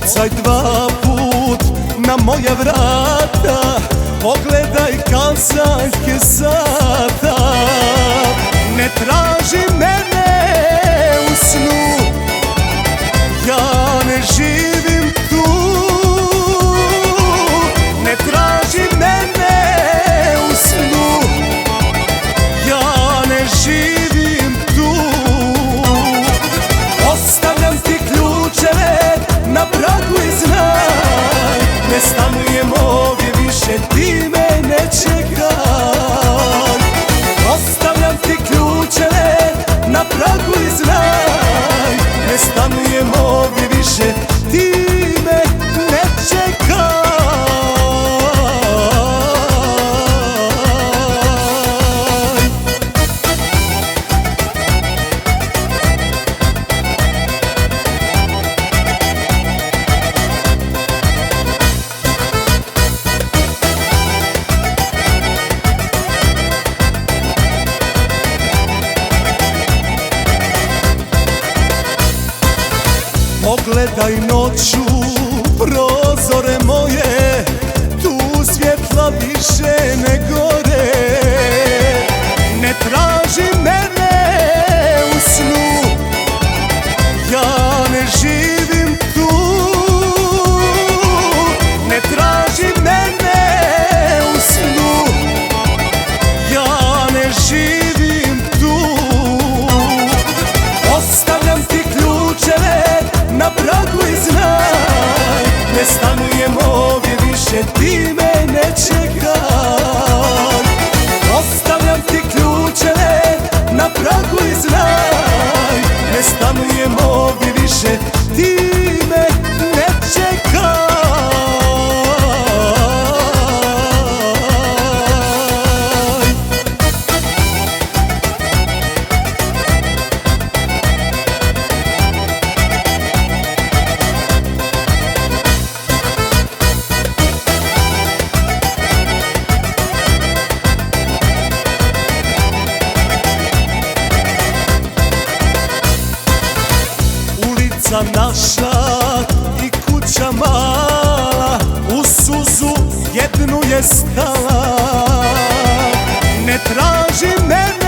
Pokucaj dva put na moja vrata, pogledaj kazaljke sata. Ne traži mene u snu, ja ne živim tu. Ne traži mene u snu, ja ne živim tu. Ostavljam ti ključeve na pragu i znaj, ne stanujem ovdje više, ti me ne čekaj. Ostavljam ti ključeve na pragu i znaj, ne stanujem ovdje više, ti me ne čekaj. Pogledaj noću prozore moje, tu svjetla više ne gore. Ne traži mene u snu, ja ne živim tu. Ne traži mene u snu, ja ne živim tu. Ostavljam ti ključeve na pragu i znaj, ne stanujem ovdje više, ti me ne čekaj. Ostavljam ti ključeve na pragu i znaj, ne stanujem ovdje više, ti me ne čekaj. Ulica naša i kuća mala, u suzu jednu je stala. Ne traži mene